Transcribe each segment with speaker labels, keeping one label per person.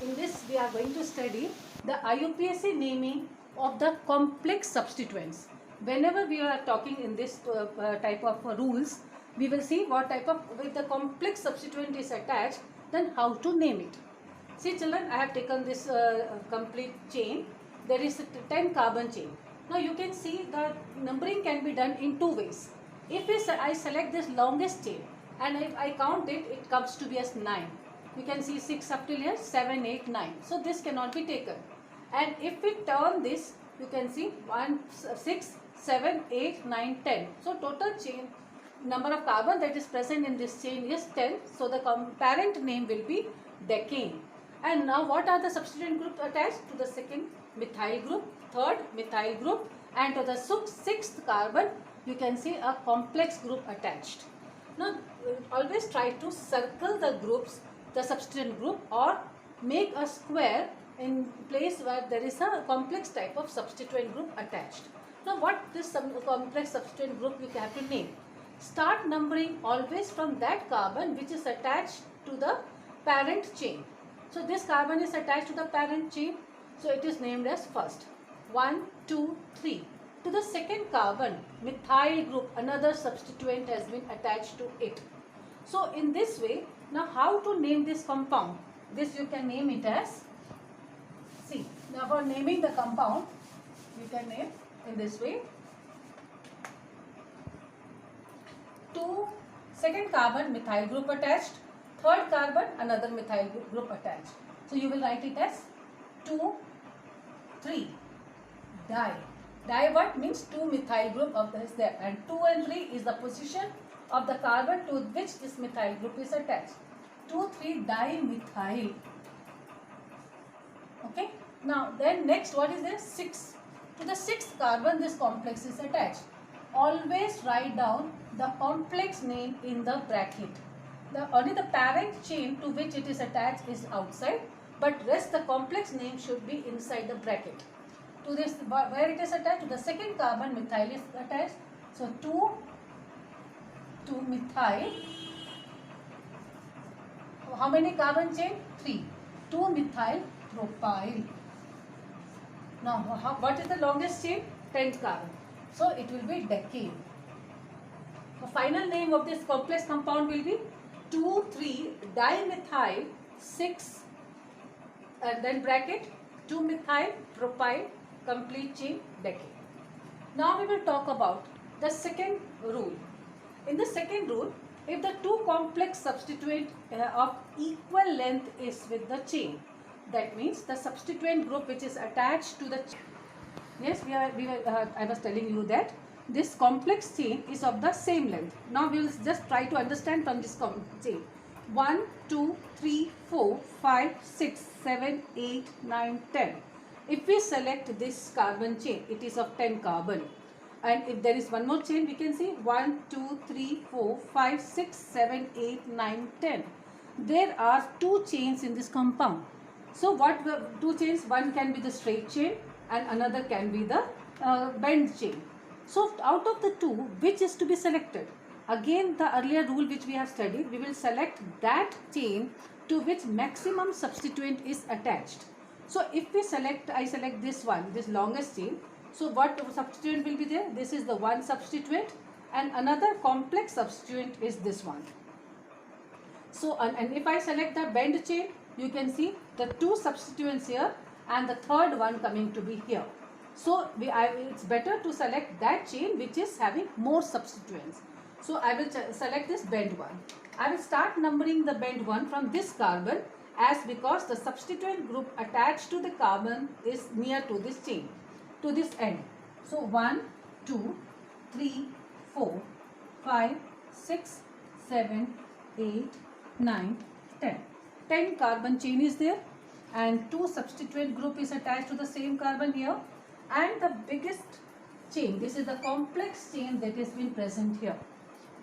Speaker 1: In this we are going to study the IUPAC naming of the complex substituents. Whenever we are talking in this type of rules, we will see what type of, if the complex substituent is attached, then how to name it. See children, I have taken this complete chain. There is a 10 carbon chain. Now you can see the numbering can be done in two ways. If I select this longest chain and if I count it, it comes to be as 9. You can see 6 up till here, 7, 8, 9. So this cannot be taken. And if we turn this, you can see 1, 6, 7, 8, 9, 10. So total chain number of carbon that is present in this chain is 10. So the parent name will be decane. And now what are the substituent groups attached? To the second methyl group, third methyl group, and to the sixth carbon you can see a complex group attached. Now always try to circle the groups, the substituent group, or make a square in place where there is a complex type of substituent group attached. Now what this complex substituent group you have to name? Start numbering always from that carbon which is attached to the parent chain. So this carbon is attached to the parent chain, so it is named as first. 1, 2, 3. To the second carbon, methyl group, another substituent has been attached to it. So in this way, now how to name this compound? This you can name it as, see, now for naming the compound, you can name in this way. Second carbon methyl group attached, third carbon another methyl group attached. So you will write it as 2, 3, di. Di what means 2 methyl group of this there, and 2 and 3 is the position of the carbon to which this methyl group is attached. 2, 3 dimethyl. Okay. Now then next what is this? 6. To the sixth carbon this complex is attached. Always write down the complex name in the bracket. Only the parent chain to which it is attached is outside, but rest the complex name should be inside the bracket. To this, where it is attached, to the second carbon methyl is attached. So 2 methyl. How many carbon chain? 3. 2 methyl propyl. Now what is the longest chain? 10th carbon. So it will be decane. The final name of this complex compound will be 2, 3 dimethyl 6 and then bracket 2 methyl propyl, complete chain, decane. Now we will talk about the second rule. In the second rule, if the two complex substituent of equal length is with the chain, that means the substituent group which is attached to the chain. Yes, I was telling you that this complex chain is of the same length. Now we will just try to understand from this chain. 1, 2, 3, 4, 5, 6, 7, 8, 9, 10. If we select this carbon chain, it is of 10 carbon. And if there is one more chain, we can see 1, 2, 3, 4, 5, 6, 7, 8, 9, 10. There are two chains in this compound. So what were two chains? One can be the straight chain and another can be the bend chain. So out of the two, which is to be selected? Again the earlier rule which we have studied, we will select that chain to which maximum substituent is attached. So if we select, I select this one, this longest chain. So what substituent will be there? This is the one substituent and another complex substituent is this one. So and if I select the bend chain, you can see the two substituents here and the third one coming to be here. So it's better to select that chain which is having more substituents. So I will select this bend one. I will start numbering the bend one from this carbon, as because the substituent group attached to the carbon is near to this chain, to this end. So 1, 2, 3, 4, 5, 6, 7, 8, 9, 10. 10 carbon chain is there and 2 substituent group is attached to the same carbon here, and the biggest chain, this is the complex chain that has been present here.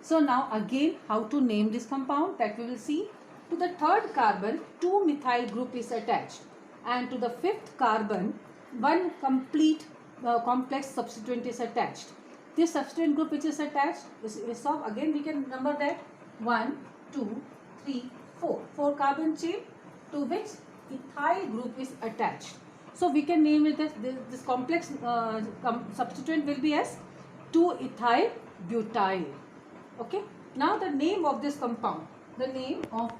Speaker 1: So now again how to name this compound, that we will see. To the third carbon 2 methyl group is attached, and to the fifth carbon one complete complex substituent is attached. This substituent group which is attached, so again we can number that 1, 2, 3, 4. 4 carbon chain to which ethyl group is attached. So we can name it as this complex substituent will be as 2-ethyl butyl. Okay. Now the name of this compound, name of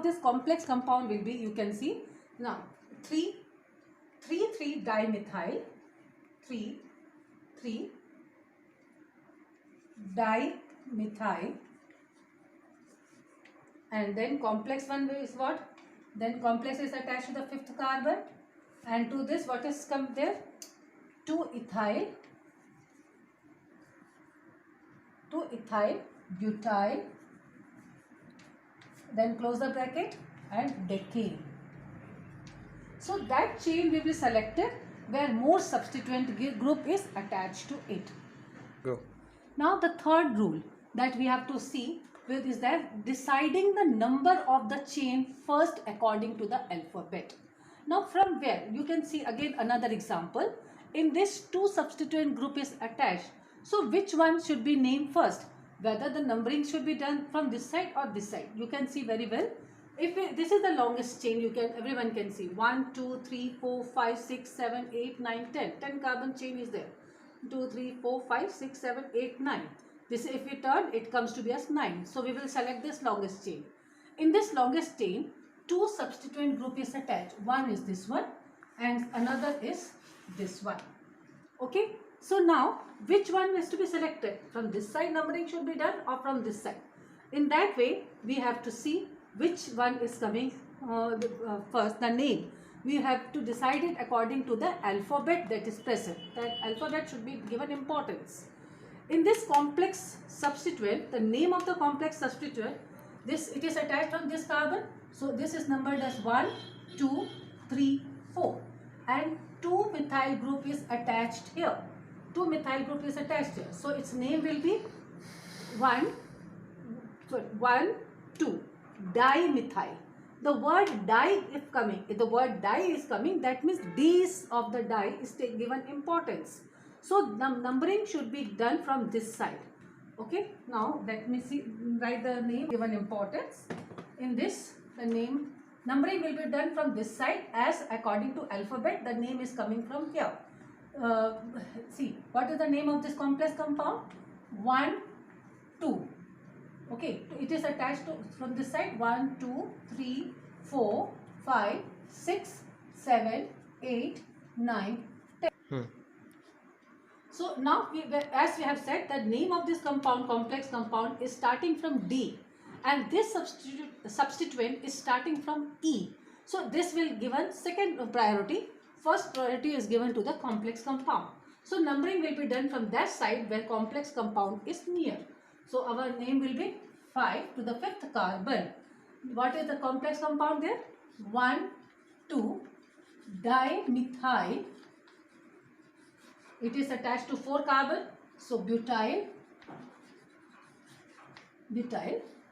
Speaker 1: this complex compound will be, you can see now, 3,3-dimethyl, 3,3-dimethyl, and then complex one is what? Then complex is attached to the 5th carbon, and to this what is come there? 2-ethyl butyl, then close the bracket and decane. So that chain will be selected where more substituent group is attached to it.
Speaker 2: Go.
Speaker 1: Now the third rule that we have to see with is that deciding the number of the chain first according to the alphabet. Now from where you can see again another example. In this 2 substituent group is attached. So which one should be named first? Whether the numbering should be done from this side or this side. You can see very well. If this is the longest chain, everyone can see 1, 2, 3, 4, 5, 6, 7, 8, 9, 10. 10 carbon chain is there. 2, 3, 4, 5, 6, 7, 8, 9. This, if we turn, it comes to be as 9. So we will select this longest chain. In this longest chain, 2 substituent group is attached. One is this one and another is this one. Okay. So now, which one is to be selected? From this side numbering should be done or from this side? In that way, we have to see which one is coming first, the name. We have to decide it according to the alphabet that is present. That alphabet should be given importance. In this complex substituent, the name of the complex substituent, it is attached on this carbon. So this is numbered as 1, 2, 3, 4. And 2-methyl group is attached here. 2-methyl group is attached here. So its name will be 1, 2, dimethyl. The word di is coming. If the word di is coming, that means D's of the di is given importance. So the numbering should be done from this side. Okay. Now let me see. Write the name given importance. In this, the numbering will be done from this side as according to alphabet. The name is coming from here. See, what is the name of this complex compound? 1, 2. Okay, it is attached to from this side 1, 2, 3, 4, 5, 6, 7, 8, 9, 10. So now, as we have said, the name of this complex compound is starting from D, and this substituent is starting from E. So this will given second priority. First priority is given to the complex compound. So numbering will be done from that side where complex compound is near. So our name will be 5 to the 5th carbon. What is the complex compound there? 1, 2, dimethyl. It is attached to 4 carbon. So butyl.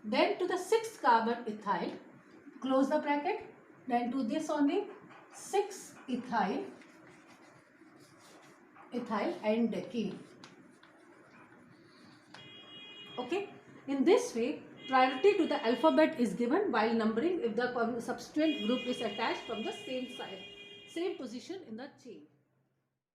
Speaker 1: Then to the 6th carbon ethyl. Close the bracket. Then to this only 6-ethyl and decane. Okay. In this way, priority to the alphabet is given while numbering if the substituent group is attached from the same side, same position in the chain.